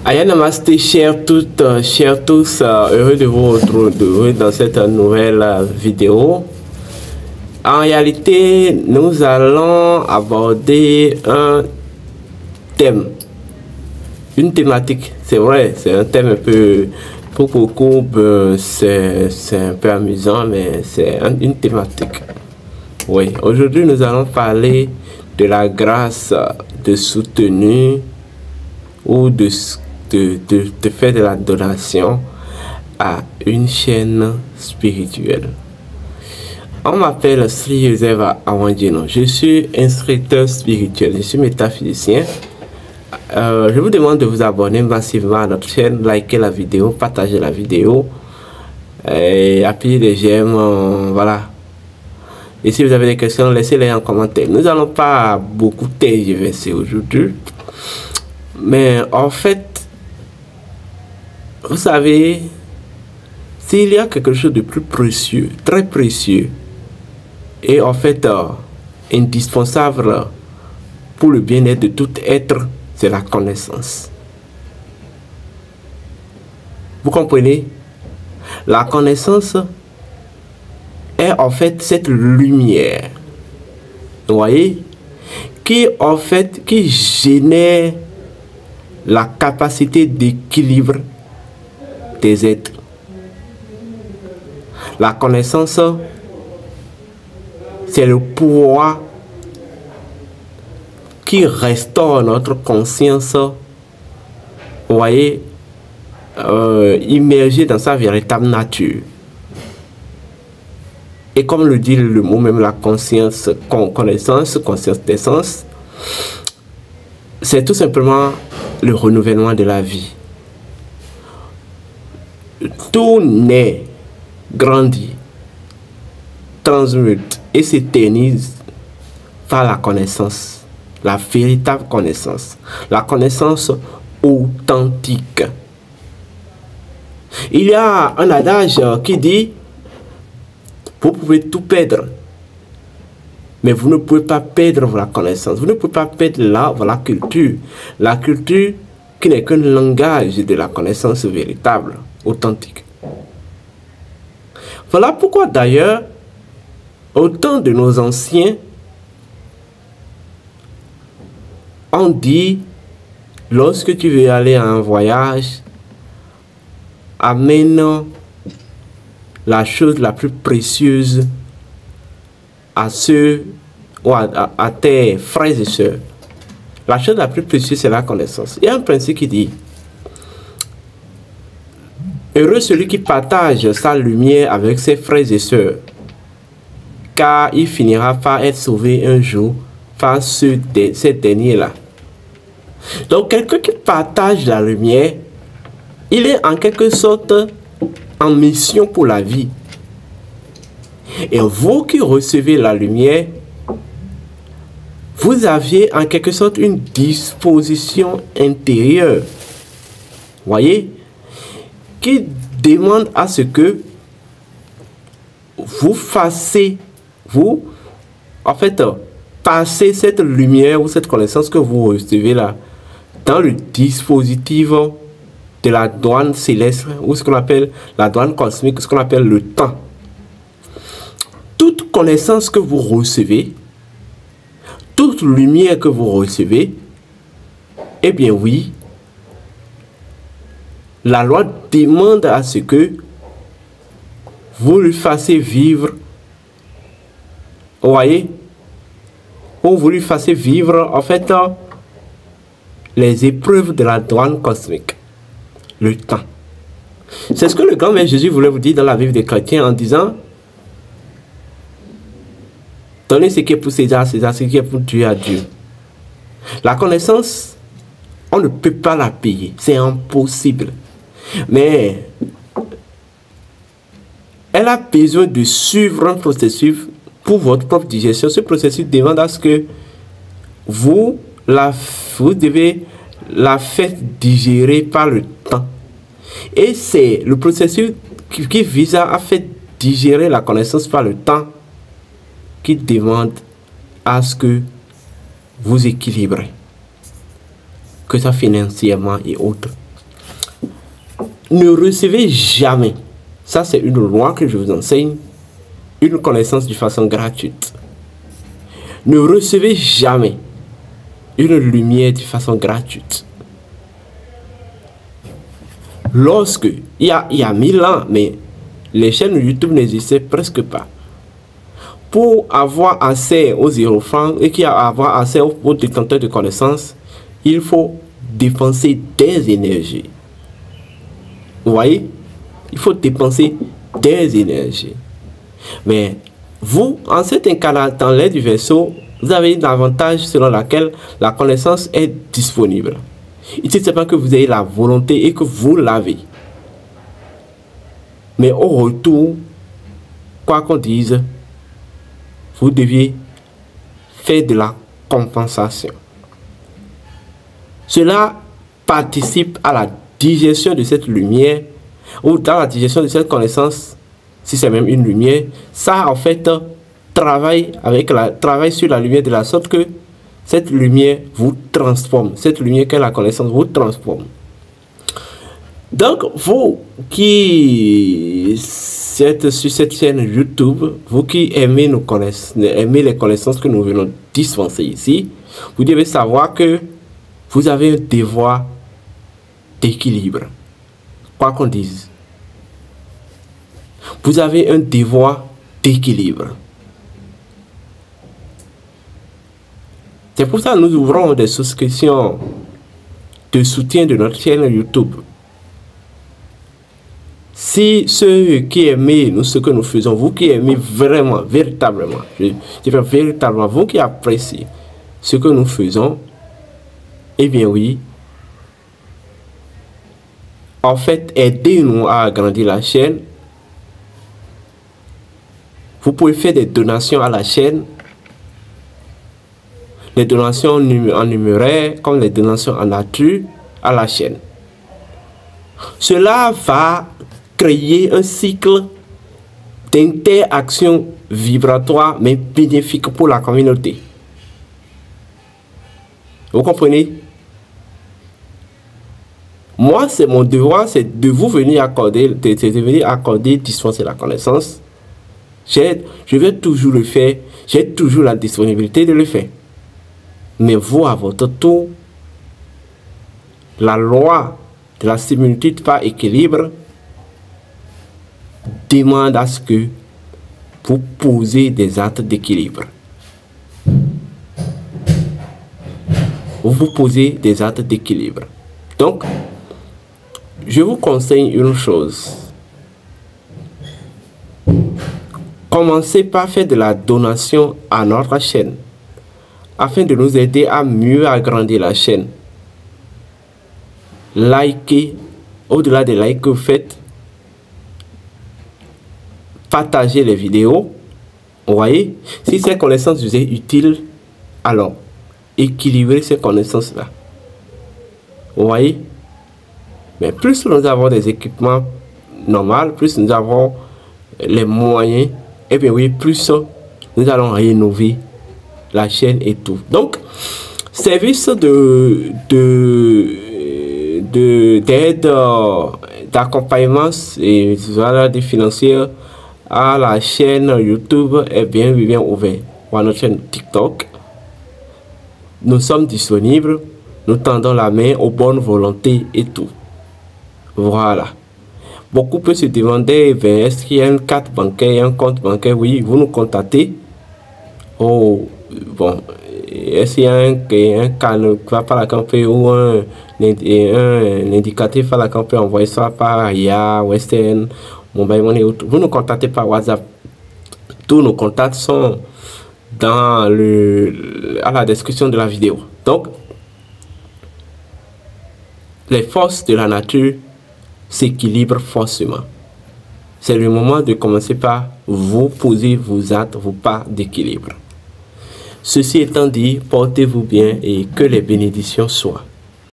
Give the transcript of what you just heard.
Aya Namasté, chers toutes, chers tous, heureux de vous retrouver dans cette nouvelle vidéo. En réalité, nous allons aborder un thème, une thématique. C'est vrai, c'est un thème un peu, pour beaucoup, c'est un peu amusant, mais c'est une thématique. Oui, aujourd'hui, nous allons parler de la grâce de soutenir ou de faire de la donation à une chaîne spirituelle. On m'appelle Sri Joseph Awandjeno. Je suis instructeur spirituel, je suis métaphysicien. Je vous demande de vous abonner massivement à notre chaîne, liker la vidéo, partager la vidéo et appuyer les j'aime, voilà. Et si vous avez des questions, laissez-les en commentaire. Nous n'allons pas beaucoup tergiverser aujourd'hui, mais en fait, vous savez, s'il y a quelque chose de plus précieux, très précieux, et en fait indispensable pour le bien-être de tout être, c'est la connaissance. Vous comprenez? La connaissance est en fait cette lumière, vous voyez, qui en fait, qui génère la capacité d'équilibre des êtres. La connaissance, c'est le pouvoir qui restaure notre conscience, vous voyez, immergée dans sa véritable nature. Et comme le dit le mot même, la conscience, connaissance, conscience d'essence, c'est tout simplement le renouvellement de la vie. Tout naît, grandit, transmute et s'éternise par la connaissance, la véritable connaissance, la connaissance authentique. Il y a un adage qui dit: vous pouvez tout perdre, mais vous ne pouvez pas perdre la connaissance, vous ne pouvez pas perdre la culture qui n'est qu'un langage de la connaissance véritable, authentique. Voilà pourquoi d'ailleurs, au temps de nos anciens, on dit, lorsque tu veux aller à un voyage, amène la chose la plus précieuse à ceux ou à tes frères et sœurs. La chose la plus précieuse, c'est la connaissance. Il y a un principe qui dit: heureux celui qui partage sa lumière avec ses frères et sœurs, car il finira par être sauvé un jour par ces derniers-là. Donc, quelqu'un qui partage la lumière, il est en quelque sorte en mission pour la vie. Et vous qui recevez la lumière, vous aviez en quelque sorte une disposition intérieure, voyez, qui demande à ce que vous fassiez, vous, en fait, passez cette lumière ou cette connaissance que vous recevez là dans le dispositif de la douane céleste, ou ce qu'on appelle la douane cosmique, ce qu'on appelle le temps. Toute connaissance que vous recevez, toute lumière que vous recevez, eh bien oui, la loi demande à ce que vous lui fassiez vivre, vous voyez, ou vous lui fassiez vivre en fait les épreuves de la douane cosmique. Le temps. C'est ce que le grand Maître Jésus voulait vous dire dans la Bible des chrétiens en disant: donnez ce qui est pour César, César, ce qui est pour Dieu à Dieu. La connaissance, on ne peut pas la payer, c'est impossible. Mais elle a besoin de suivre un processus pour votre propre digestion. Ce processus demande à ce que vous devez la faire digérer par le temps. Et c'est le processus qui vise à faire digérer la connaissance par le temps qui demande à ce que vous équilibrez, que ça financièrement et autres. ne recevez jamais, ça c'est une loi que je vous enseigne, une connaissance de façon gratuite. Ne recevez jamais une lumière de façon gratuite. Lorsque, il y a 1000 ans, mais les chaînes YouTube n'existaient presque pas. Pour avoir accès aux 0 francs et avoir accès aux détenteurs de connaissances, il faut dépenser des énergies. Vous voyez? Il faut dépenser des énergies. Mais vous, en cet incarnat l'air du vaisseau, vous avez un avantage selon lequel la connaissance est disponible. Il suffit simplement que vous ayez la volonté et que vous l'avez. Mais au retour, quoi qu'on dise, vous deviez faire de la compensation. Cela participe à la digestion de cette lumière, ou dans la digestion de cette connaissance, si c'est même une lumière. Ça, en fait, travaille sur la lumière de la sorte que cette lumière vous transforme. Cette lumière qu'est la connaissance vous transforme. Donc, vous qui êtes sur cette chaîne YouTube, vous qui aimez les connaissances que nous venons dispenser ici, vous devez savoir que vous avez un devoir d'équilibre. Quoi qu'on dise. Vous avez un devoir d'équilibre. C'est pour ça que nous ouvrons des souscriptions de soutien de notre chaîne YouTube. Si ceux qui aimez ce que nous faisons, vous qui aimez vraiment, véritablement, je dirais véritablement, vous qui appréciez ce que nous faisons, eh bien oui, en fait, aidez-nous à agrandir la chaîne. Vous pouvez faire des donations à la chaîne. Les donations en numéraire, comme les donations en nature à la chaîne. Cela va créer un cycle d'interaction vibratoire, mais bénéfique pour la communauté. Vous comprenez? Moi, c'est mon devoir, c'est de vous venir accorder, dispenser la connaissance. Je vais toujours le faire, j'ai toujours la disponibilité de le faire. Mais vous, à votre tour, la loi de la similitude par équilibre demande à ce que vous posez des actes d'équilibre. Vous posez des actes d'équilibre. Donc, je vous conseille une chose. Commencez par faire de la donation à notre chaîne, afin de nous aider à mieux agrandir la chaîne. Likez, au-delà des likes que vous faites, partagez les vidéos. Vous voyez, si ces connaissances vous sont utiles, alors équilibrez ces connaissances-là. Vous voyez, mais plus nous avons des équipements normaux, plus nous avons les moyens, et bien oui, plus nous allons rénover la chaîne et tout. Donc, service d'aide, d'accompagnement et de financier à la chaîne YouTube est bien ouvert. Ou à notre chaîne TikTok. Nous sommes disponibles. Nous tendons la main aux bonnes volontés et tout. Voilà. Beaucoup peuvent se demander, est-ce qu'il y a une carte bancaire, un compte bancaire? Oui, vous nous contactez. Oh, bon, est-ce qu'il y a un canal par la campagne ou un indicatif par la campagne, envoyez ça par IA, Western, Mobile Money, vous nous contactez par WhatsApp. Tous nos contacts sont à la description de la vidéo. Donc, les forces de la nature s'équilibrent forcément. C'est le moment de commencer par vous poser vos actes, vos pas d'équilibre. Ceci étant dit, portez-vous bien et que les bénédictions soient.